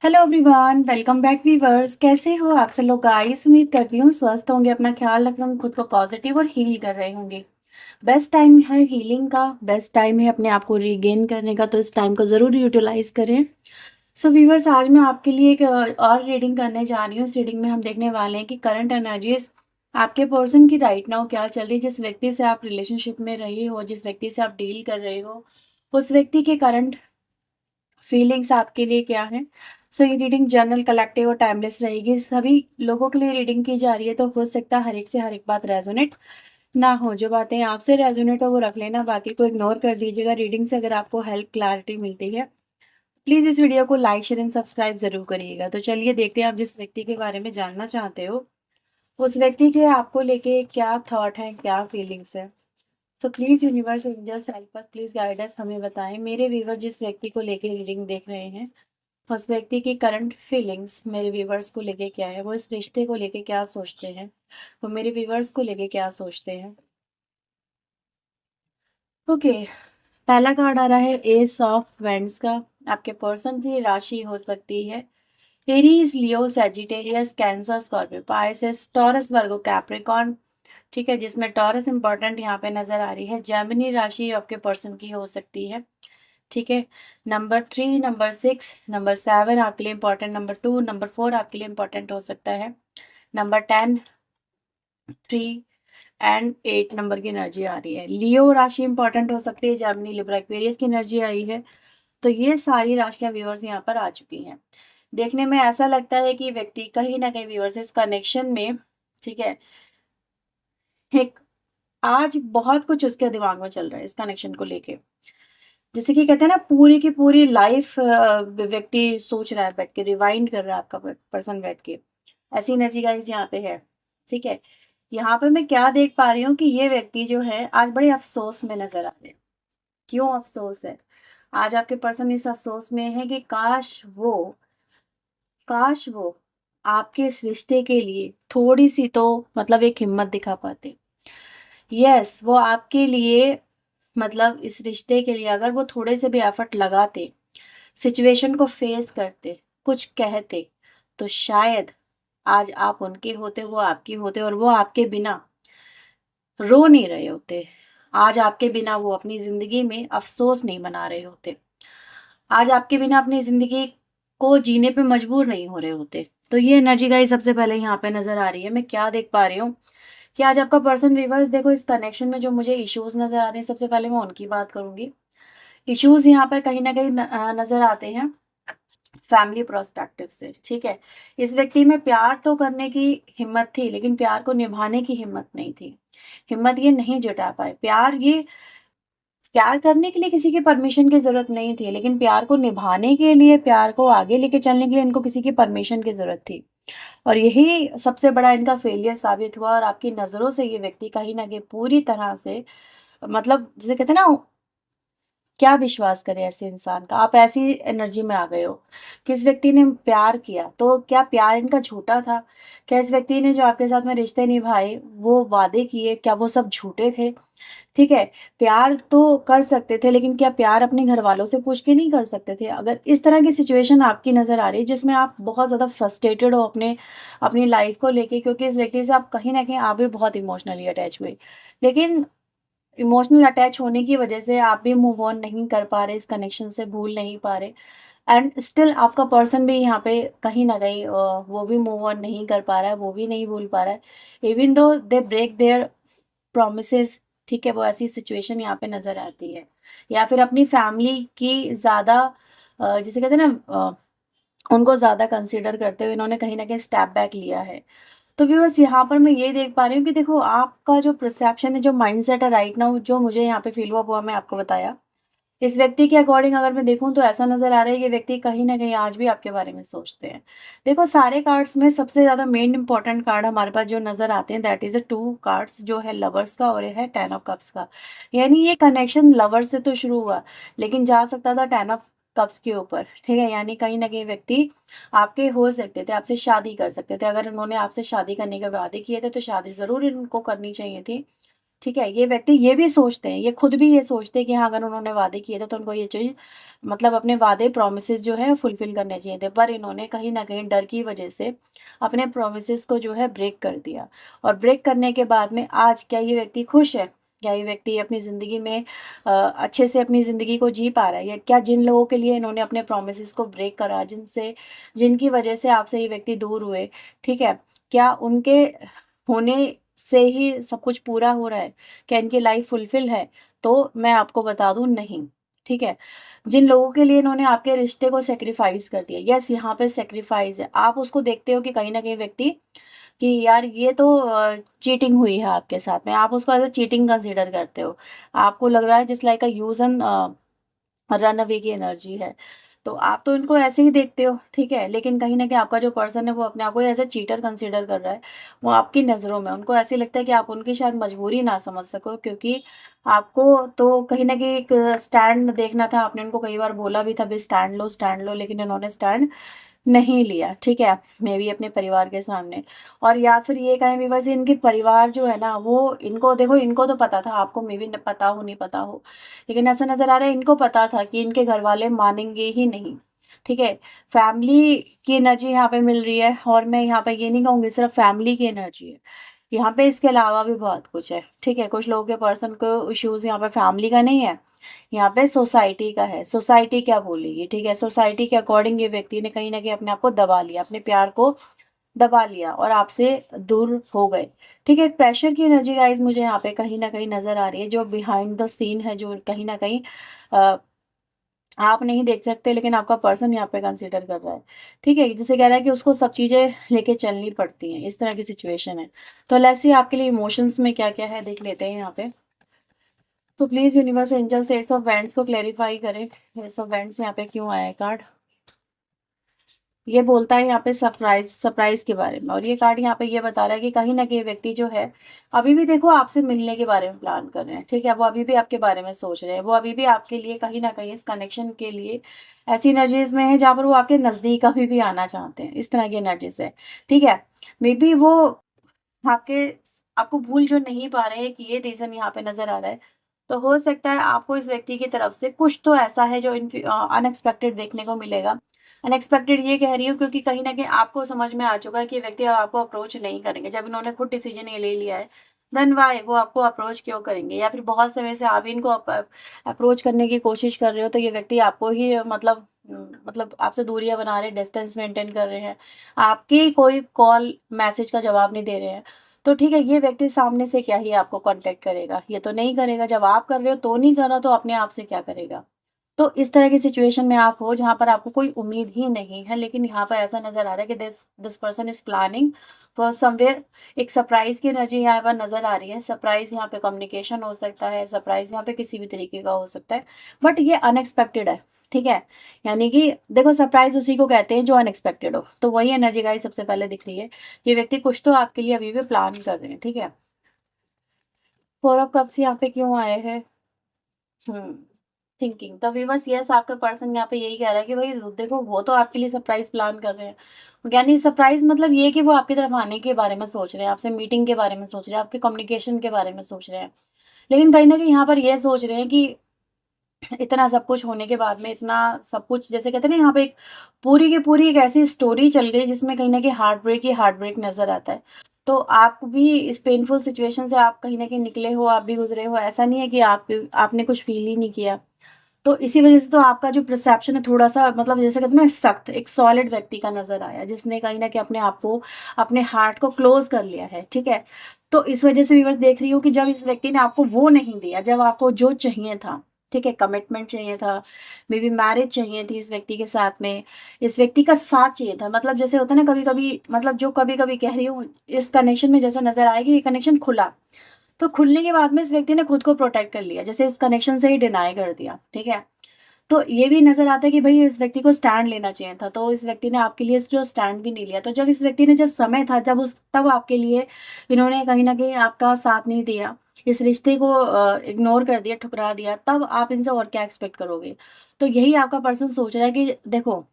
Hello everyone, welcome back viewers. कैसे हो आप सब लोग गाइस? उम्मीद करती हूँ स्वस्थ होंगे, अपना ख्याल रख रहे होंगे, खुद को पॉजिटिव और हील कर रहे होंगे। बेस्ट टाइम है हीलिंग का, बेस्ट टाइम है अपने आप को रीगेन करने का, तो इस टाइम को ज़रूर यूटिलाइज करें। सो वीवर्स, आज मैं आपके लिए एक और रीडिंग करने जा रही हूँ। इस रीडिंग में हम देखने वाले हैं कि करंट एनर्जीज आपके पर्सन की राइट नाउ क्या चल रही है। जिस व्यक्ति से आप रिलेशनशिप में रहे हो, जिस व्यक्ति से आप डील कर रहे हो, उस व्यक्ति के करंट फीलिंग्स आपके लिए क्या है। सो ये रीडिंग जनरल, कलेक्टिव और टाइमलेस रहेगी। सभी लोगों के लिए रीडिंग की जा रही है, तो हो सकता है हर एक से हर एक बात रेजोनेट ना हो। जो बातें आपसे रेजोनेट हो वो रख लेना, बाकी को इग्नोर कर दीजिएगा। रीडिंग से अगर आपको हेल्प, क्लैरिटी मिलती है, प्लीज़ इस वीडियो को लाइक, शेयर एंड सब्सक्राइब जरूर करिएगा। तो चलिए देखते हैं आप जिस व्यक्ति के बारे में जानना चाहते हो, उस व्यक्ति के आपको लेके क्या थॉट है, क्या फीलिंग्स है। So please universe, angels help us, please guide us, हमें बताएं मेरे व्यूवर जिस व्यक्ति को लेके रीडिंग देख रहे हैं, उस व्यक्ति की करंट फीलिंग्स मेरे व्यूवर्स को लेके क्या है, वो इस रिश्ते को लेके क्या सोचते हैं, वो मेरे व्यूवर्स को लेके क्या सोचते हैं। ओके, पहला कार्ड आ रहा है एस ऑफ वेंड्स का। आपके पर्सन की राशि हो सकती है Aries, Leo, Sagittarius, Cancer, Scorpio, Pisces, Taurus, Virgo, Capricorn. ठीक है, जिसमें टॉरस इंपॉर्टेंट यहाँ पे नजर आ रही है। जेमिनी राशि आपके पर्सन की हो सकती है। ठीक है, नंबर 3, नंबर 6, नंबर 7 आपके लिए इंपॉर्टेंट, नंबर 2, नंबर 4 आपके लिए इंपॉर्टेंट हो सकता है। नंबर 10, 3 एंड 8 नंबर की एनर्जी आ रही है। लियो राशि इंपॉर्टेंट हो सकती है, जेमिनी, लिब्रा, एक्वेरियस की एनर्जी आई है। तो ये सारी राशियां व्यूअर्स यहाँ पर आ चुकी हैं। देखने में ऐसा लगता है कि व्यक्ति कहीं ना कहीं व्यूअर्स इस कनेक्शन में, ठीक है, एक आज बहुत कुछ उसके दिमाग में चल रहा है इस कनेक्शन को लेके। जैसे कि कहते हैं ना, पूरी की पूरी लाइफ व्यक्ति सोच रहा है, बैठ के रिवाइंड कर रहा है, आपका पर्सन बैठ के। ऐसी एनर्जी गाइस यहाँ पे है। ठीक है, यहाँ पे मैं क्या देख पा रही हूँ कि ये व्यक्ति जो है आज बड़े अफसोस में नजर आ रहे हैं। क्यों अफसोस है? आज आपके पर्सन इस अफसोस में है कि काश वो आपके इस रिश्ते के लिए थोड़ी सी तो मतलब एक हिम्मत दिखा पाते। यस, वो आपके लिए मतलब इस रिश्ते के लिए अगर वो थोड़े से भी एफर्ट लगाते, सिचुएशन को फेस करते, कुछ कहते, तो शायद आज आप उनके होते, वो आपकी होते, और वो आपके बिना रो नहीं रहे होते। आज आपके बिना वो अपनी जिंदगी में अफसोस नहीं मना रहे होते। आज आपके बिना अपनी जिंदगी को जीने पे मजबूर नहीं हो रहे होते। तो ये एनर्जी गाइस सबसे पहले यहाँ पे नजर आ रही है। मैं क्या देख पा रही हूँ कि आज आपका पर्सन रिवर्स, देखो इस कनेक्शन में जो मुझे इश्यूज नजर आ रहे हैं, सबसे पहले मैं उनकी बात करूंगी। इश्यूज यहाँ पर कहीं ना कहीं नजर आते हैं फैमिली प्रोस्पेक्टिव से। ठीक है, इस व्यक्ति में प्यार तो करने की हिम्मत थी, लेकिन प्यार को निभाने की हिम्मत नहीं थी। हिम्मत ये नहीं जुटा पाए। प्यार करने के लिए किसी की परमिशन की जरूरत नहीं थी, लेकिन प्यार को निभाने के लिए, प्यार को आगे लेके चलने के लिए इनको किसी की परमिशन की जरूरत थी। और यही सबसे बड़ा इनका फेलियर साबित हुआ। और आपकी नजरों से ये व्यक्ति कहीं ना कहीं पूरी तरह से, मतलब जिसे कहते हैं ना, क्या विश्वास करें ऐसे इंसान का। आप ऐसी एनर्जी में आ गए हो कि इस व्यक्ति ने प्यार किया, तो क्या प्यार इनका झूठा था? क्या इस व्यक्ति ने जो आपके साथ में रिश्ते निभाए, वो वादे किए, क्या वो सब झूठे थे? ठीक है, प्यार तो कर सकते थे, लेकिन क्या प्यार अपने घर वालों से पूछ के नहीं कर सकते थे? अगर इस तरह की सिचुएशन आपकी नजर आ रही है जिसमें आप बहुत ज्यादा फ्रस्ट्रेटेड हो अपनी लाइफ को लेके, क्योंकि इस व्यक्ति से आप कहीं ना कहीं आप भी बहुत इमोशनली अटैच हुए, लेकिन इमोशनल अटैच होने की वजह से आप भी मूव ऑन नहीं कर पा रहे, इस कनेक्शन से भूल नहीं पा रहे। एंड स्टिल आपका पर्सन भी यहाँ पे कहीं ना कहीं वो भी मूव ऑन नहीं कर पा रहा है, वो भी नहीं भूल पा रहा है, even though they break there promises. ठीक है, वो ऐसी सिचुएशन यहाँ पे नजर आती है। या फिर अपनी फैमिली की ज्यादा जिसे कहते हैं ना, उनको ज्यादा कंसिडर करते हुए इन्होंने कहीं ना कहीं स्टेप बैक लिया है। तो व्यूअर्स, यहाँ पर मैं ये देख पा रही हूँ कि देखो आपका जो परसेप्शन है, जो माइंडसेट है राइट नाउ, जो मुझे यहाँ पे फील हुआ मैं आपको बताया। इस व्यक्ति के अकॉर्डिंग अगर मैं देखूं तो ऐसा नजर आ रहा है कि व्यक्ति कहीं ना कहीं आज भी आपके बारे में सोचते हैं। देखो, सारे कार्ड्स में सबसे ज्यादा मेन इंपॉर्टेंट कार्ड हमारे पास जो नजर आते हैं, दैट इज द 2 कार्ड्स, जो है लवर्स का और ये है 10 ऑफ कप्स का। यानी ये कनेक्शन लवर से तो शुरू हुआ, लेकिन जा सकता था 10 ऑफ कप्स के ऊपर। ठीक है, यानी कहीं ना कहीं व्यक्ति आपके हो सकते थे, आपसे शादी कर सकते थे। अगर उन्होंने आपसे शादी करने के वादे किए थे, तो शादी जरूर इनको करनी चाहिए थी। ठीक है? ये व्यक्ति ये भी सोचते हैं, ये खुद भी ये सोचते हैं कि हाँ, अगर उन्होंने वादे किए थे तो उनको ये चीज़ मतलब अपने वादे प्रॉमिसेस जो है फुलफ़िल करने चाहिए थे। पर इन्होंने कहीं न कहीं डर की वज़ह से अपने प्रॉमिसेस को जो है ब्रेक कर दिया और ब्रेक करने के बाद में आज क्या ये व्यक्ति खुश है? क्या ये व्यक्ति अपनी ज़िंदगी में अच्छे से अपनी ज़िंदगी को जी पा रहा है? या क्या जिन लोगों के लिए इन्होंने अपने प्रॉमिसेस को ब्रेक करा, जिनकी वज़ह से आपसे ये व्यक्ति दूर हुए, ठीक है? क्या उनके होने से ही सब कुछ पूरा हो रहा है? क्या इनकी लाइफ़ फुलफ़िल है? तो मैं आपको बता दूँ नहीं, ठीक है? जिन लोगों के लिए इन्होंने आपके रिश्ते को सैक्रिफ़ाइस कर दिया, यस यहाँ पे सैक्रिफ़ाइस है। आप उसको देखते हो कि कहीं न कहीं व्यक्ति कि यार ये तो चीटिंग हुई है आपके साथ में, आप उसको एज़ अ चीटिंग कंसिडर करते हो। आपको लग रहा है just like a use and run away की एनर्जी है। तो आप तो इनको ऐसे ही देखते हो, ठीक है? लेकिन कहीं न कहीं आपका जो पर्सन है वो अपने आप को एज़ अ चीटर कंसिडर कर रहा है। वो आपकी नज़रों में उनको ऐसे लगता है कि आप उनकी शायद मजबूरी ना समझ सको क्योंकि आपको तो कहीं न कहीं एक स्टैंड देखना था। आपने उनको कई बार बोला भी था भई स्टैंड लो, लेकिन इन्होंने स्टैंड नहीं लिया, ठीक है? मेबी अपने परिवार के सामने और या फिर ये कहें व्यूअर्स इनके परिवार जो है ना वो इनको देखो इनको तो पता था, आपको मेबी न पता हो, नहीं पता हो। लेकिन ऐसा नज़र आ रहा है इनको पता था कि इनके घरवाले मानेंगे ही नहीं, ठीक है? फैमिली की एनर्जी यहाँ पे मिल रही है और मैं यहाँ पे ये नहीं कहूँगी सिर्फ़ फैमिली की एनर्जी है। यहाँ पे इसके अलावा भी बहुत कुछ है, ठीक है? कुछ लोगों के पर्सन को इश्यूज़ यहाँ पे फैमिली का नहीं है, यहाँ पे सोसाइटी का है। सोसाइटी क्या बोलेगी, ठीक है? सोसाइटी के अकॉर्डिंग ये व्यक्ति ने कहीं न कहीं अपने आप को दबा लिया, अपने प्यार को दबा लिया और आपसे दूर हो गए, ठीक है? प्रेशर की एनर्जी गाइज़ मुझे यहाँ पे कहीं न कहीं नज़र आ रही है, जो बिहाइंड द सीन है, जो कहीं न कहीं अ, आप नहीं देख सकते लेकिन आपका पर्सन यहाँ पे कंसिडर कर रहा है, ठीक है? जिसे कह रहा है कि उसको सब चीज़ें लेके चलनी पड़ती हैं, इस तरह की सिचुएशन है। तो लेट्स सी आपके लिए इमोशंस में क्या-क्या है देख लेते हैं यहाँ पे। तो please universe angels ace of wands को क्लैरिफाई करें। एस ऑफ वैंड्स यहाँ पे क्यों आया है कार्ड? ये बोलता है यहाँ पे सरप्राइज़ के बारे में और ये कार्ड यहाँ पे ये बता रहा है कि कहीं न कहीं व्यक्ति जो है, अभी भी देखो आपसे मिलने के बारे में प्लान कर रहे हैं, ठीक है? वो अभी भी आपके बारे में सोच रहे हैं, वो अभी भी आपके लिए कहीं न कहीं इस कनेक्शन के लिए ऐसी एनर्जीज़ में है जहाँ पर वो आपके नज़दीक अभी भी आना चाहते हैं, इस तरह की एनर्जीज़ है, ठीक है? मेबी वो आपके आपको भूल जो नहीं पा रहे हैं कि ये रीज़न यहाँ पे नज़र आ रहा है। तो हो सकता है आपको इस व्यक्ति की तरफ से कुछ तो ऐसा है जो अनएक्सपेक्टेड देखने को मिलेगा। अनएक्सपेक्टेड ये कह रही हूँ क्योंकि कहीं न कहीं आपको समझ में आ चुका है कि ये व्यक्ति अब आपको अप्रोच नहीं करेंगे। जब इन्होंने खुद डिसीज़न ये ले लिया है, देन व्हाई वो आपको अप्रोच क्यों करेंगे? या फिर बहुत समय से आप इनको अप्रोच करने की कोशिश कर रहे हो तो ये व्यक्ति आपको ही मतलब आपसे दूरियाँ बना रहे हैं, डिस्टेंस मेंटेन कर रहे हैं। आपकी कोई कॉल, मैसेज का जवाब नहीं दे रहे हैं। तो ठीक है, ये व्यक्ति सामने से क्या ही आपको कॉन्टैक्ट करेगा, ये तो नहीं करेगा। जब आप कर रहे हो तो नहीं कर रहा, तो अपने आप से क्या करेगा? तो इस तरह की सिचुएशन में आप हो जहाँ पर आपको कोई उम्मीद ही नहीं है, लेकिन यहाँ पर ऐसा नज़र आ रहा है कि this this person is planning for somewhere. एक सरप्राइज़ की एनर्जी यहाँ पर नज़र आ रही है। सरप्राइज़ यहाँ पे कम्युनिकेशन हो सकता है, सरप्राइज़ यहाँ पे किसी भी तरीके का हो सकता है, बट ये अनएक्सपेक्टेड है, ठीक है? यानी कि देखो सरप्राइज़ उसी को कहते हैं जो अनएक्सपेक्टेड हो। तो वही एनर्जी गाइस सबसे पहले दिख रही है। ये व्यक्ति कुछ तो आपके लिए अभी भी प्लान कर रहे हैं, ठीक है? 4 ऑफ कप्स यहाँ पे क्यों आए हैं? हुँ। थिंकिंग द व्यूअर्स यस आपका पर्सन यहाँ पे यही कह रहा है कि भाई देखो वो तो आपके लिए सरप्राइज़ प्लान कर रहे हैं। यानी सरप्राइज़ मतलब ये कि वो आपकी तरफ आने के बारे में सोच रहे हैं, आपसे मीटिंग के बारे में सोच रहे हैं, आपके कम्युनिकेशन के बारे में सोच रहे हैं। लेकिन कहीं न कहीं यहाँ पर ये सोच रहे हैं कि इतना सब कुछ होने के बाद में इतना सब कुछ जैसे कहते हैं ना यहाँ पे एक पूरी की पूरी एक ऐसी स्टोरी चल गई जिसमें कहीं न कहीं हार्ट ब्रेक नज़र आता है। तो आप भी इस पेनफुल सिचुएशन से आप कहीं न कहीं निकले हो, आप भी गुज़रे हो। ऐसा नहीं है कि आपने कुछ फ़ील ही नहीं किया। तो इसी वज़ह से तो आपका जो परसेप्शन है थोड़ा-सा मतलब जैसे कहते हैं ना सख्त, एक सॉलिड व्यक्ति का नज़र आया, जिसने कहीं न कहीं अपने आप को, अपने हार्ट को क्लोज़ कर लिया है, ठीक है? तो इस वज़ह से व्यूअर्स देख रही हूँ कि जब इस व्यक्ति ने आपको वो नहीं दिया, जब आपको जो चाहिए था, ठीक है? कमिटमेंट चाहिए था, मेबी मैरिज चाहिए थी इस व्यक्ति के साथ में, इस व्यक्ति का साथ चाहिए था। मतलब जैसे होता है ना कभी-कभी मतलब जो कभी-कभी कह रही हूँ, इस कनेक्शन में जैसा नज़र आएगा ये कनेक्शन खुला। तो खुलने के बाद में इस व्यक्ति ने खुद को प्रोटेक्ट कर लिया, जैसे इस कनेक्शन से ही डिनाई कर दिया, ठीक है? तो ये भी नज़र आता है कि भई इस व्यक्ति को स्टैंड लेना चाहिए था, तो इस व्यक्ति ने आपके लिए जो स्टैंड भी नहीं लिया। तो जब इस व्यक्ति ने जब समय था, तब आपके लिए इन्होंने कहीं न कहीं आपका साथ नहीं दिया, इस रिश्ते को इग्नोर कर दिया, ठुकरा दिया, तब आप इनसे और क्या एक्सपेक्ट करोगे? तो यही आपका पर्सन सोच रहा है कि देखो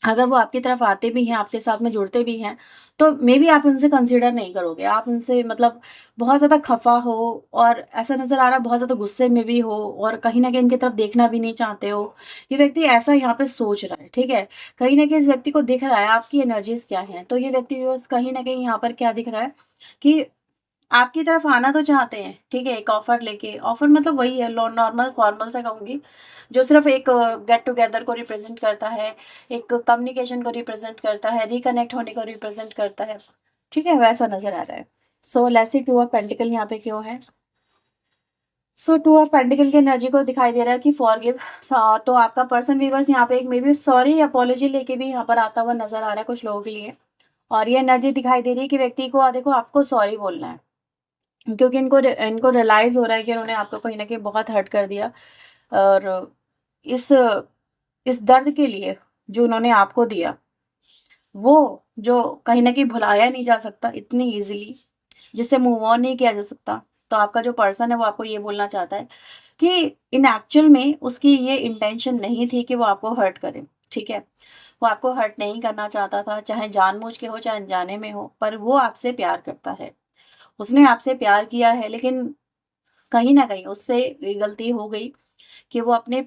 अगर वो आपकी तरफ आते भी हैं, आपके साथ में जुड़ते भी हैं, तो मे बी आप उनसे कंसिडर नहीं करोगे। आप उनसे मतलब बहुत ज़्यादा खफ़ा हो और ऐसा नज़र आ रहा है बहुत ज़्यादा गुस्से में भी हो और कहीं न कहीं इनकी तरफ देखना भी नहीं चाहते हो। ये व्यक्ति ऐसा यहाँ पे सोच रहा है, ठीक है? कहीं न कहीं इस व्यक्ति को दिख रहा है आपकी एनर्जीज़ क्या हैं। तो ये व्यक्ति बस कहीं न कहीं यहाँ पर क्या दिख रहा है कि आपकी तरफ आना तो चाहते हैं, ठीक है? एक ऑफ़र लेके, ऑफ़र मतलब वही है लो नॉर्मल फॉर्मल सा कहूँगी, जो सिर्फ़ एक गेट टुगेदर को रिप्रेज़ेंट करता है, एक कम्युनिकेशन को रिप्रेज़ेंट करता है, रिकनेक्ट होने को रिप्रेज़ेंट करता है, ठीक है? वैसा नज़र आ रहा है। So let's see two of pentacle यहाँ पे क्यों है? सो टू ऑफ पेंटिकल की एनर्जी को दिखाई दे रहा है कि फॉरगिव तो आपका पर्सन व्यूअर्स यहाँ पे एक मे बी सॉरी अपॉलॉजी लेके भी यहाँ पर आता हुआ नज़र आ रहा है कुछ लोगों के लिए। और ये एनर्जी दिखाई दे रही है कि व्यक्ति को देखो आपको सॉरी बोलना है। क्योंकि इनको रियलाइज़ हो रहा है कि उन्होंने आपको कहीं न कहीं बहुत हर्ट कर दिया और इस इस दर्द के लिए जो उन्होंने आपको दिया, वो जो कहीं न कहीं भुलाया नहीं जा सकता इतनी ईज़िली, जिससे मूव ऑन नहीं किया जा सकता। तो आपका जो पर्सन है वो आपको ये बोलना चाहता है कि इन एक्चुअल में उसकी ये इंटेंशन नहीं थी कि वो आपको हर्ट करे, ठीक है? वो आपको हर्ट नहीं करना चाहता था, चाहे जानबूझ के हो, चाहे अनजाने में हो, पर वो आपसे प्यार करता है। उसने आपसे प्यार किया है लेकिन कहीं न कहीं उससे ये गलती हो गई कि वो अपने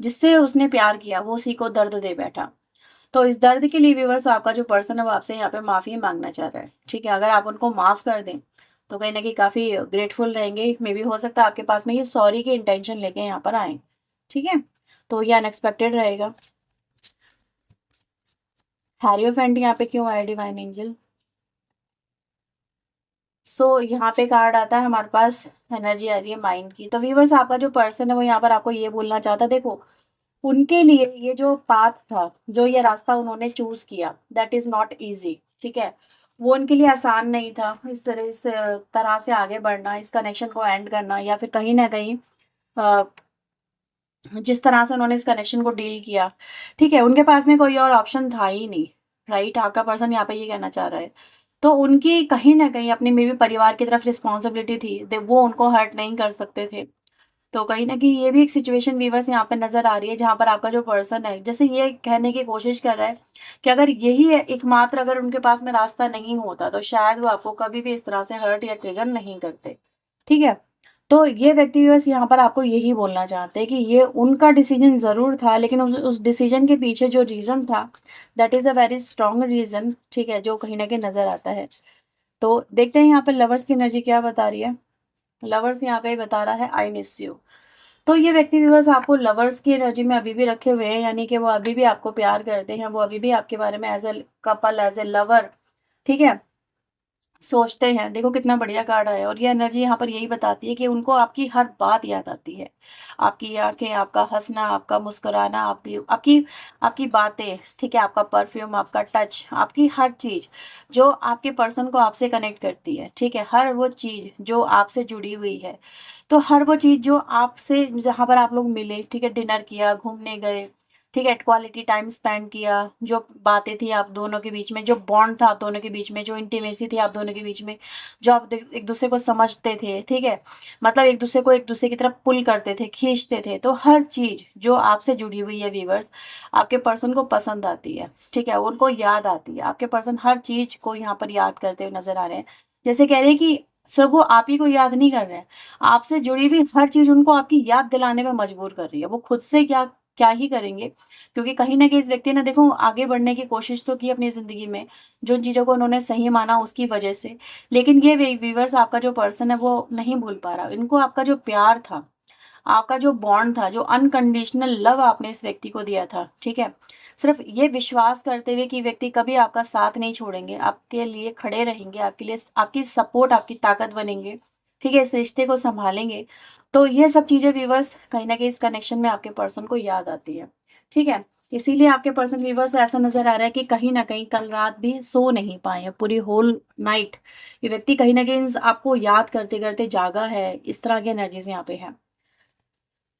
जिससे उसने प्यार किया वो उसी को दर्द दे बैठा। तो इस दर्द के लिए व्यूअर्स आपका जो पर्सन है वो आपसे यहाँ पे माफ़ी माँगना चाह रहा है, ठीक है? अगर आप उनको माफ़ कर दें, तो कहीं न कहीं काफ़ी ग्रेटफुल रहेंगे। मेबी हो सकता है आपके पास में ये सॉरी की इंटेंशन लेके यहाँ पर आएँ, ठीक है? तो ये अनएक्सपेक्टेड रहेगा। हायरोफेंट यहाँ पे क्यों आया डिवाइन एंजल? यहाँ पे कार्ड आता है हमारे पास एनर्जी आ रही है माइंड की। तो व्यूअर्स आपका जो पर्सन है वो यहाँ पर आपको ये बोलना चाहता है देखो उनके लिए ये जो पाथ था, जो ये रास्ता उन्होंने चूज़ किया, दैट इज़ नॉट ईज़ी, ठीक है? वो उनके लिए आसान नहीं था, इस तरह से आगे बढ़ना, इस कनेक्शन को एंड करना या फिर कहीं न कहीं अ, जिस तरह से उन्होंने इस कनेक्शन को डील किया, ठीक है? उनके पास में कोई और ऑप्शन था ही नहीं, राइट? आपका पर्सन यहाँ पे ये कहना चाह रहा है। तो उनकी कहीं न कहीं अपने मे बी परिवार की तरफ रिस्पॉन्सिबिलिटी थी, दे वो उनको हर्ट नहीं कर सकते थे। तो कहीं न कहीं ये भी एक सिचुएशन व्यूअर्स यहाँ पे नज़र आ रही है, जहाँ पर आपका जो पर्सन है, जैसे ये कहने की कोशिश कर रहा है कि अगर यही एकमात्र अगर उनके पास में रास्ता नहीं होता, तो शायद वो आपको कभी भी इस तरह से हर्ट या ट्रिगर नहीं करते, ठीक है? तो ये व्यक्ति व्यूअर्स यहाँ पर आपको यही बोलना चाहते हैं कि ये उनका डिसीजन ज़रूर था, लेकिन उस डिसीजन के पीछे जो रीज़न था, that is a very strong reason, ठीक है? जो कहीं न कहीं नज़र आता है। तो देखते हैं यहाँ पे लवर्स की एनर्जी क्या बता रही है? लवर्स यहाँ पे बता रहा है आई मिस यू। तो ये व्यक्ति व्यूअर्स आपको लवर्स की एनर्जी में अभी भी रखे हुए हैं, यानी कि वो अभी भी आपको प्यार करते हैं, वो अभी भी आपके बारे में as a couple, as a lover, ठीक है? सोचते हैं। देखो कितना बढ़िया कार्ड आया और ये एनर्जी यहाँ पर यही बताती है कि उनको आपकी हर बात याद आती है। आपकी आँखें, आपका हँसना, आपका मुस्कुराना, आपकी आपकी आपकी बातें, ठीक है? आपका परफ्यूम, आपका टच, आपकी हर चीज़ जो आपके पर्सन को आपसे कनेक्ट करती है, ठीक है? हर वो चीज़ जो आपसे जुड़ी हुई है। तो हर वो चीज़ जो आपसे जहाँ पर आप लोग मिले, ठीक है? डिनर किया, घूमने गए, ठीक है? क्वालिटी टाइम स्पेंड किया, जो बातें थी आप दोनों के बीच में, जो बॉन्ड था आप दोनों के बीच में, जो इंटीमेसी थी आप दोनों के बीच में, जो आप एक-दूसरे को समझते थे, ठीक है? मतलब एक-दूसरे को एक-दूसरे की तरफ पुल करते थे, खींचते थे। तो हर चीज़ जो आपसे जुड़ी हुई है व्यूअर्स, आपके पर्सन को पसंद आती है, ठीक है? उनको याद आती है। आपके पर्सन हर चीज़ को यहाँ पर याद करते हुए नज़र आ रहे हैं। जैसे कह रहे हैं कि सिर्फ़ वो आप ही को याद नहीं कर रहे हैं, आपसे जुड़ी हुई हर चीज़ उनको आपकी याद दिलाने में मजबूर कर रही है। वो खुद से क्या क्या ही करेंगे, क्योंकि कहीं न कहीं इस व्यक्ति ने देखो आगे बढ़ने की कोशिश तो की अपनी ज़िंदगी में, जिन चीज़ों को उन्होंने सही माना उसकी वजह से। लेकिन ये व्यूअर्स आपका जो पर्सन है वो नहीं भूल पा रहा। इनको आपका जो प्यार था, आपका जो बॉन्ड था, जो अनकंडीशनल लव आपने इस व्यक्ति को दिया था, ठीक है? सिर्फ़ ये विश्वास करते हुए कि व्यक्ति कभी आपका साथ नहीं छोड़ेंगे, आपके लिए खड़े रहेंगे, आपके लिए आपकी सपोर्ट, आपकी ताकत बनेंगे, ठीक है? इस रिश्ते को सँभालेंगे। तो ये सब चीज़ें व्यूअर्स कहीं न कहीं इस कनेक्शन में आपके पर्सन को याद आती है, ठीक है? इसीलिए आपके पर्सन व्यूअर्स ऐसा नज़र आ रहा है कि कहीं न कहीं कल रात भी सो नहीं पाए हैं, पूरी होल नाइट ये व्यक्ति कहीं न कहीं आपको याद करते-करते जागा है, इस तरह की एनर्जीज़ यहाँ पे हैं।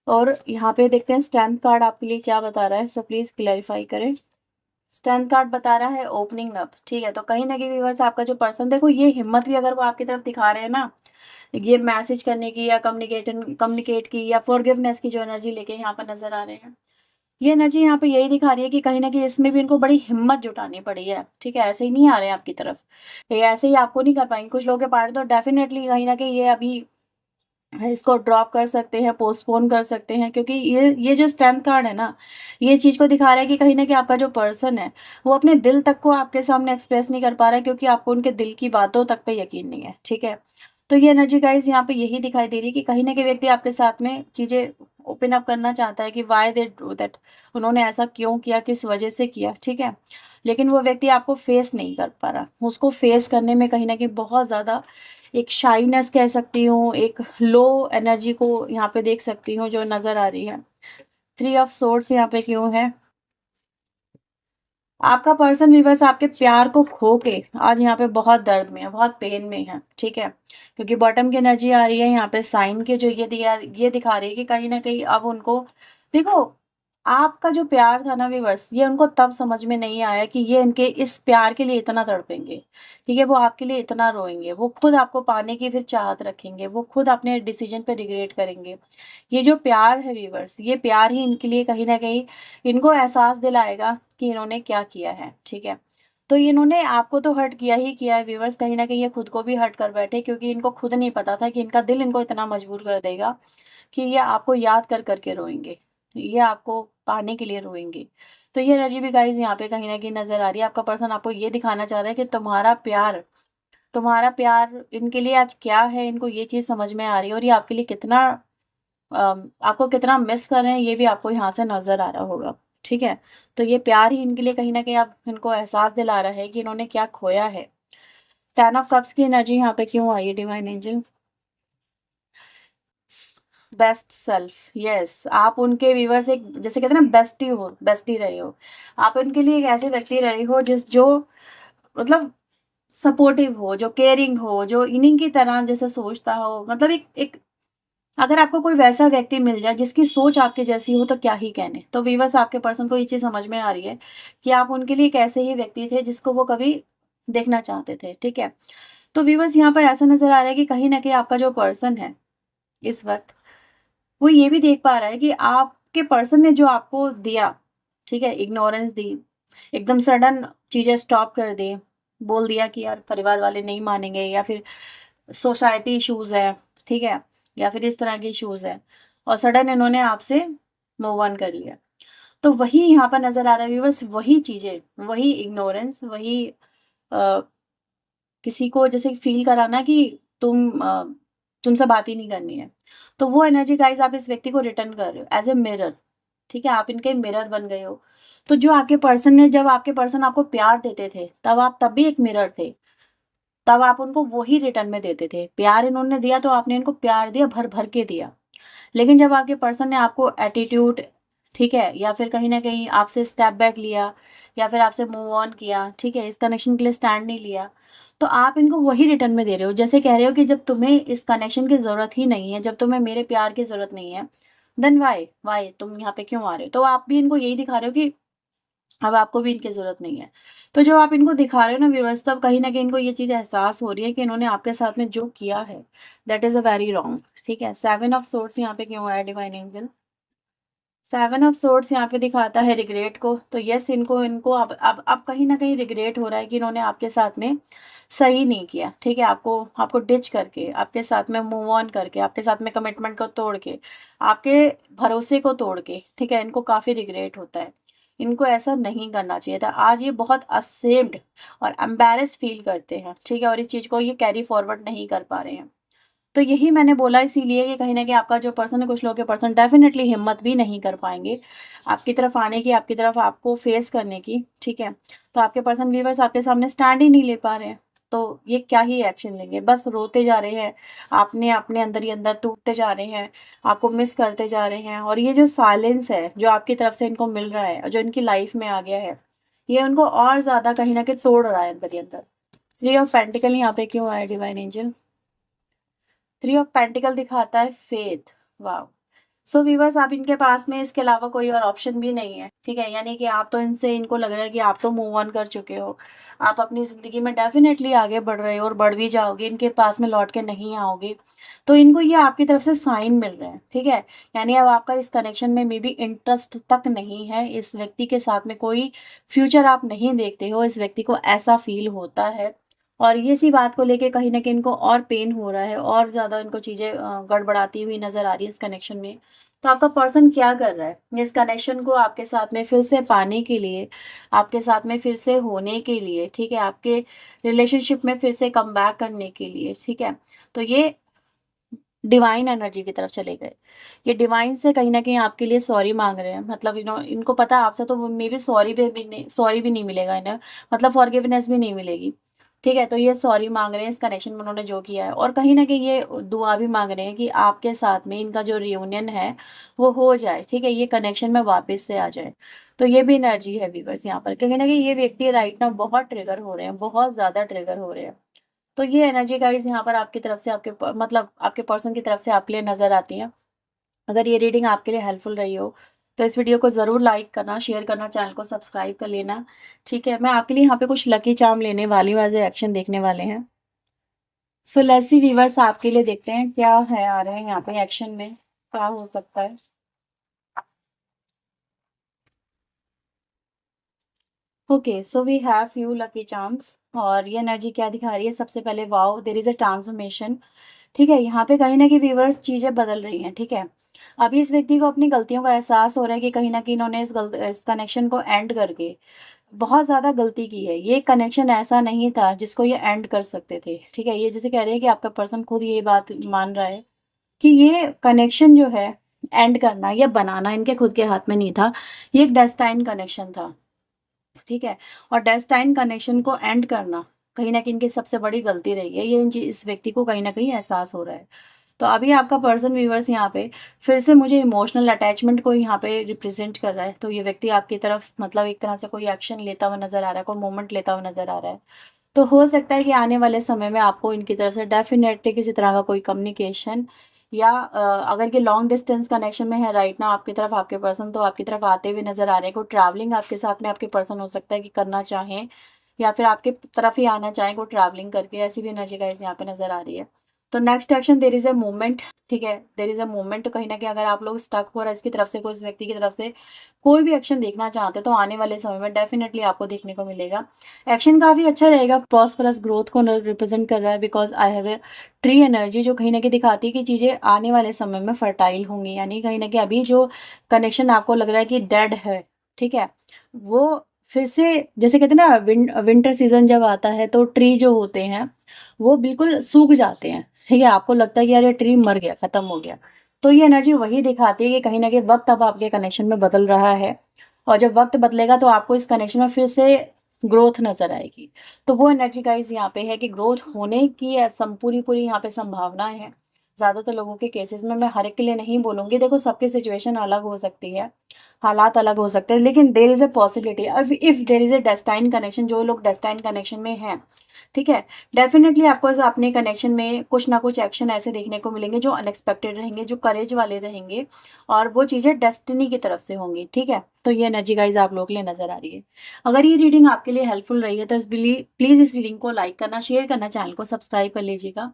और यहाँ पे देखते हैं स्ट्रेंथ कार्ड आपके लिए क्या बता रहा है, सो प्लीज़ क्लैरिफाई करें। स्ट्रेंथ कार्ड बता रहा है ओपनिंग अप, ठीक है? तो कहीं न कहीं व्यूअर्स आपका जो पर्सन देखो ये हिम्मत भी अगर वो आपकी तरफ दिखा रहे हैं ना, ये मैसेज करने की या कम्युनिकेट की या फॉरगिवनेस की जो एनर्जी लेके यहाँ पर नज़र आ रहे हैं। ये एनर्जी यहाँ पे यही दिखा रही है कि कहीं न कहीं इसमें भी इनको बड़ी हिम्मत जुटानी पड़ी है, ठीक है? ऐसे ही नहीं आ रहे हैं आपकी तरफ। ये ऐसे ही आपको नहीं कर पाएँगे। कुछ लोगों के पार्ट तो डेफ़िनेटली कहीं न कहीं ये अभी इसको ड्रॉप कर सकते हैं, पोस्टपोन कर सकते हैं, क्योंकि ये जो स्ट्रेंथ कार्ड है ना, ये चीज़ को दिखा रहा है कि कहीं न कहीं आपका जो पर्सन है, वो अपने दिल तक को आपके सामने एक्सप्रेस नहीं कर पा रहा है, क्योंकि आपको उनके दिल की बातों तक पे यकीन नहीं है, ठीक है? तो ये एनर्जी गाइज़ यहाँ पे यही दिखाई दे रही है कि कहीं न कहीं व्यक्ति आपके साथ में चीज़ें ओपन अप करना चाहता है कि व्हाई दे डू दैट, उन्होंने ऐसा क्यों किया, किस वजह से किया, ठीक है? लेकिन वो व्यक्ति आपको फेस नहीं कर पा रहा। उसको फेस करने में कहीं न कहीं बहुत ज़्यादा एक शाइनेस कह सकती हूँ, एक लो एनर्जी को यहाँ पे देख सकती हूँ जो नज़र आ रही है। थ्री ऑफ सोर्ड्स यहाँ पे क्यों है? आपका पर्सन व्यूअर्स आपके प्यार को खो के आज यहाँ पे बहुत दर्द में है, बहुत पेन में है, ठीक है? क्योंकि बॉटम की एनर्जी आ रही है यहाँ पे, साइन के जो ये दिखा रही है कि कहीं न कहीं अब उनको देखो, आपका जो प्यार था ना व्यूअर्स, ये उनको तब समझ में नहीं आया कि ये इनके इस प्यार के लिए इतना तड़पेंगे, ठीक है? वो आपके लिए इतना रोएँगे, वो खुद आपको पाने की फिर चाहत रखेंगे, वो खुद अपने डिसीज़न पे रिग्रेट करेंगे। ये जो प्यार है व्यूअर्स, ये प्यार ही इनके लिए कहीं न कहीं इनको एहसास दिलाएगा कि इन्होंने क्या किया है, ठीक है? तो इन्होंने आपको तो हर्ट किया ही किया है व्यूअर्स, कहीं न कहीं ये खुद को भी हर्ट कर बैठे, क्योंकि इनको खुद नहीं पता था कि इनका दिल इनको इतना मजबूर कर देगा कि ये आपको याद कर के रोएँगे। ये आपको पाने के लिए रोएँगे। तो ये एनर्जी भी गाइज़ यहाँ पे कहीं न कहीं नज़र आ रही है। आपका पर्सन आपको ये दिखाना चाह रहा है कि तुम्हारा प्यार इनके लिए आज क्या है, इनको ये चीज़ समझ में आ रही है, और ये आपके लिए कितना आपको कितना मिस कर रहे हैं, ये भी आपको यहाँ से नज़र आ रहा होगा, ठीक है? तो ये प्यार ही इनके लिए कहीं न कहीं अब इनको एहसास दिला रहा है कि इन्होंने क्या खोया है। 10 ऑफ कप्स की एनर्जी यहाँ पे क्यों आई है divine angel? Best self, yes, आप उनके व्यूअर्स एक जैसे कहते हैं ना, बेस्टी रहे हो। आप उनके लिए एक ऐसे व्यक्ति रहे हो जो मतलब सपोर्टिव हो, जो केयरिंग हो, जो इन्हीं की तरह जैसे सोचता हो, मतलब एक एक अगर आपको कोई वैसा व्यक्ति मिल जाए जिसकी सोच आपके जैसी हो तो क्या ही कहने। तो व्यूअर्स आपके पर्सन को ये चीज़ समझ में आ रही है कि आप उनके लिए एक ऐसे ही व्यक्ति थे जिसको वो कभी देखना चाहते थे, ठीक है? तो व्यूअर्स यहाँ पर ऐसा नज़र आ रहा है कि कहीं न कहीं आपका जो पर्सन है इस वक़्त, वो ये भी देख पा रहा है कि आपके पर्सन ने जो आपको दिया, ठीक है? इग्नोरेंस दी, एकदम सडन चीज़ें स्टॉप कर दी, बोल दिया कि यार परिवार वाले नहीं मानेंगे, या फिर सोसाइटी इश्यूज़ है, ठीक है? या फिर इस तरह के इश्यूज़ हैं, और सडन इन्होंने आपसे मूव ऑन कर लिया। तो वही यहाँ पर नज़र आ रहा है व्यूअर्स, वही चीज़ें, वही इग्नोरेंस, वही अ, किसी को जैसे फ़ील कराना कि तुमसे बात ही नहीं करनी है। तो वो एनर्जी गाइज़ आप इस व्यक्ति को रिटर्न कर रहे हो एज़ अ मिरर, ठीक है? आप इनके मिरर बन गए हो। तो जो आपके पर्सन ने जब आपके पर्सन आपको प्यार देते थे, तब भी एक मिरर थे। तब आप उनको वो ही रिटर्न में देते थे। प्यार इन्होंने दिया तो आपने इनको प्यार दिया, भर-भर के दिया। लेकिन जब आपके पर्सन ने आपको एटीट्यूड, ठीक है? या फिर कहीं न कहीं आपसे स्टेप बैक लिया, या फिर आपसे मूव ऑन किया, ठीक है? इस कनेक्शन के लिए स्टैंड नहीं लिया, तो आप इनको वही रिटर्न में दे रहे हो। जैसे कह रहे हो कि जब तुम्हें इस कनेक्शन की ज़रूरत ही नहीं है, जब तुम्हें मेरे प्यार की ज़रूरत नहीं है, देन व्हाई? व्हाई तुम यहाँ पे क्यों आ रहे हो? तो आप भी इनको यही दिखा रहे हो कि अब आपको भी इनकी ज़रूरत नहीं है। तो जो आप इनको दिखा रहे हो ना व्यूअर्स, तब कहीं न कहीं इनको ये चीज़ एहसास हो रही है कि इन्होंने आपके साथ में जो किया है, that is a very wrong, ठीक है? 7 ऑफ सोर्ड्स यहाँ पे क्यों आया डिवाइन एंजल? 7 ऑफ सोर्ड्स यहाँ पे दिखाता है रिग्रेट को। तो येस, इनको इनको अब कहीं न कहीं रिग्रेट हो रहा है कि इन्होंने आपके साथ में सही नहीं किया, ठीक है? आपको आपको डिच करके, आपके साथ में मूव ऑन करके, आपके साथ में कमिटमेंट को तोड़ के, आपके भरोसे को तोड़ के, ठीक है? इनको काफ़ी रिग्रेट होता है। इनको ऐसा नहीं करना चाहिए था। आज ये बहुत अशेम्ड और एम्बैरेस्ड फ़ील करते हैं, ठीक है? और इस चीज़ को ये कैरी फॉरवर्ड नहीं कर पा रहे हैं। तो यही मैंने बोला इसीलिए कि कहीं न कहीं आपका जो पर्सन है, कुछ लोगों के पर्सन डेफ़िनेटली हिम्मत भी नहीं कर पाएँगे, आपकी तरफ आने की, आपकी तरफ आपको फ़ेस करने की, ठीक है? तो आपके पर्सन व्यूअर्स आपके सामने स्टैंड ही नहीं ले पा रहे हैं, तो ये क्या ही एक्शन लेंगे? बस रोते जा रहे हैं, आपने अपने अंदर ही अंदर टूटते जा रहे हैं, आपको मिस करते जा रहे हैं, और ये जो साइलेंस है, जो आपकी तरफ से इनको मिल रहा है, जो इनकी लाइफ़ में आ गया है, ये उनको और ज़्यादा कहीं न कहीं तोड़ रहा है अंदर ही अंदर। 3 ऑफ पेंटिकल यहाँ पे क्यों आया डिवाइन एंजल? 3 ऑफ पेंटिकल दिखाता है फेथ, वाओ! सो व्यूअर्स, आप इनके पास में इसके अलावा कोई और ऑप्शन भी नहीं है, ठीक है? यानी कि आप तो इनसे, इनको लग रहा है कि आप तो मूव ऑन कर चुके हो। आप अपनी ज़िंदगी में डेफ़िनेटली आगे बढ़ रहे हो और बढ़ भी जाओगे, इनके पास में लौट के नहीं आओगे। तो इनको ये आपकी तरफ से साइन मिल रहे हैं, ठीक है? यानी अब आपका इस कनेक्शन में मेबी इंटरेस्ट तक नहीं है, इस व्यक्ति के साथ में कोई फ्यूचर आप नहीं देखते हो, इस व्यक्ति को ऐसा फ़ील होता है। और ये इसी बात को लेके कहीं न कहीं इनको और पेन हो रहा है, और ज़्यादा इनको चीज़ें गड़बड़ाती हुई नज़र आ रही है इस कनेक्शन में। तो आपका पर्सन क्या कर रहा है? इस कनेक्शन को आपके साथ में फिर से पाने के लिए, आपके साथ में फिर से होने के लिए, ठीक है? आपके रिलेशनशिप में फिर से कमबैक करने के लिए, ठीक है? तो ये डिवाइन एनर्जी की तरफ चले गए। ये डिवाइन से कहीं न कहीं आपके लिए सॉरी माँग रहे हैं। मतलब इनको पता है आपसे तो मे बी सॉरी भी नहीं मिलेगा इन्हें, मतलब फॉरगिवनेस भी नहीं मिलेगी। ठीक है? तो ये सॉरी माँग रहे हैं इस कनेक्शन में उन्होंने जो किया है, और कहीं न कहीं ये दुआ भी माँग रहे हैं कि आपके साथ में इनका जो रियूनियन है, वो हो जाए, ठीक है? ये कनेक्शन में वापस से आ जाए। तो ये भी एनर्जी है व्यूअर्स यहाँ पर। कहीं न कहीं ये व्यक्ति राइट नाउ बहुत ट्रिगर हो रहे हैं, बहुत ज़्यादा ट्रिगर हो रहे हैं। तो ये एनर्जी गाइज़ यहाँ पर आपकी तरफ से, मतलब आपके पर्सन की तरफ से आपके लिए नज़र आती है। अगर ये रीडिंग आपके लिए हेल्पफुल रही हो, तो इस वीडियो को ज़रूर लाइक करना, शेयर करना, चैनल को सब्सक्राइब कर लेना, ठीक है? मैं आपके लिए यहाँ पे कुछ लकी चार्म लेने वाली हूँ, एज़ अ रिएक्शन देखने वाले हैं। सो लेट्स सी व्यूअर्स, आपके लिए देखते हैं क्या है आ रहा है यहाँ पे एक्शन में, क्या हो सकता है। Okay, so we have few lucky charms, और ये एनर्जी क्या दिखा रही है? सबसे पहले wow, there is a transformation. ठीक है, यहाँ पे कहीं न कहीं व्यूअर्स चीज़ें बदल रही हैं, ठीक है? अभी इस व्यक्ति को अपनी गलतियों का एहसास हो रहा है कि कहीं न कहीं इन्होंने इस कनेक्शन को एंड करके बहुत ज़्यादा गलती की है। ये कनेक्शन ऐसा नहीं था जिसको ये एंड कर सकते थे, ठीक है? ये जैसे कह रहे हैं कि आपका पर्सन खुद ये बात मान रहा है कि ये कनेक्शन जो है, एंड करना या बनाना इनके खुद के हाथ में नहीं था। ये एक डेस्टाइन कनेक्शन था, ठीक है? और डेस्टाइन कनेक्शन को एंड करना कहीं न कहीं इनकी सबसे बड़ी गलती रही है। ये इस व्यक्ति को कहीं न कहीं एहसास हो रहा है। तो अभी आपका पर्सन व्यूअर्स यहाँ पे फिर से मुझे इमोशनल अटैचमेंट को यहाँ पे रिप्रेजेंट कर रहा है। तो ये व्यक्ति आपकी तरफ मतलब एक तरह से कोई एक्शन लेता हुआ नज़र आ रहा है, कोई मूवमेंट लेता हुआ नज़र आ रहा है। तो हो सकता है कि आने वाले समय में आपको इनकी तरफ से डेफ़िनेटली किसी तरह का कोई कम्युनिकेशन, या अगर ये लॉन्ग डिस्टेंस कनेक्शन में है राइट नाउ आपकी तरफ आपके पर्सन, तो आपकी तरफ आते हुए नज़र आ रहे हैं। कोई ट्रैवलिंग आपके साथ में आपके पर्सन हो सकता है कि करना चाहें, या फिर आपके तरफ ही आना चाहें कोई ट्रैवलिंग करके, ऐसी भी एनर्जी गाइस यहाँ पे नज़र आ रही है। तो next action, there is a movement, ठीक है? There is a movement. कहीं न कहीं अगर आप लोग स्टक हो रहा है इसकी तरफ से, कोई इस व्यक्ति की तरफ से कोई भी एक्शन देखना चाहते हैं, तो आने वाले समय में डेफ़िनेटली आपको देखने को मिलेगा। एक्शन काफ़ी अच्छा रहेगा, प्रॉस्परस ग्रोथ को रिप्रेजेंट कर रहा है, because I have a tree energy जो कहीं न कहीं दिखाती है कि चीज़ें आने वाले समय में फर्टाइल होंगी। यानी कहीं न कहीं अभी जो कनेक्शन आपको लग रहा है कि डेड है, ठीक है? वो फिर से, जैसे कहते हैं ना, विंटर सीज़न जब आता है तो ट्री जो होते हैं, वो बिल्कुल सूख जाते हैं, ठीक है? आपको लगता है कि यार ये ट्री मर गया, खत्म हो गया। तो ये एनर्जी वही दिखाती है कि कहीं न कहीं वक़्त अब आपके कनेक्शन में बदल रहा है, और जब वक़्त बदलेगा तो आपको इस कनेक्शन में फिर से ग्रोथ नज़र आएगी। तो वो एनर्जी गाइज़ यहाँ पे है कि ग्रोथ होने की पूरी-पूरी यहाँ पे संभावना है। ज़्यादातर लोगों के केसेज़ में, मैं हर एक के लिए नहीं बोलूँगी, देखो सबकी सिचुएशन अलग हो सकती है, हालात अलग हो सकते हैं, लेकिन देयर इज़ अ पॉसिबिलिटी, अब if there is a destine connection, जो लोग डेस्टाइन कनेक्शन में हैं, ठीक है? डेफ़िनेटली आपको अपने कनेक्शन में कुछ ना कुछ एक्शन ऐसे देखने को मिलेंगे जो अनएक्सपेक्टेड रहेंगे, जो करेज वाले रहेंगे, और वो चीज़ें डेस्टिनी की तरफ से होंगी, ठीक है? तो ये एनर्जी गाइज़ आप लोगों के लिए नज़र आ रही है। अगर ये रीडिंग आपके लिए हेल्पफुल रही है तो प्लीज़ इस रीडिंग को लाइक करना, शेयर करना, चैनल को सब्सक्राइब कर लीजिएगा।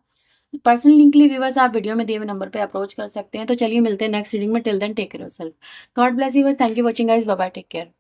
पर्सनल लिंक के लिए व्यूअर्स आप वीडियो में दिए हुए नंबर पे अप्रोच कर सकते हैं। तो चलिए मिलते हैं नेक्स्ट रीडिंग में, till then take care of yourself. God bless you, thank you watching guys, bye bye, take care.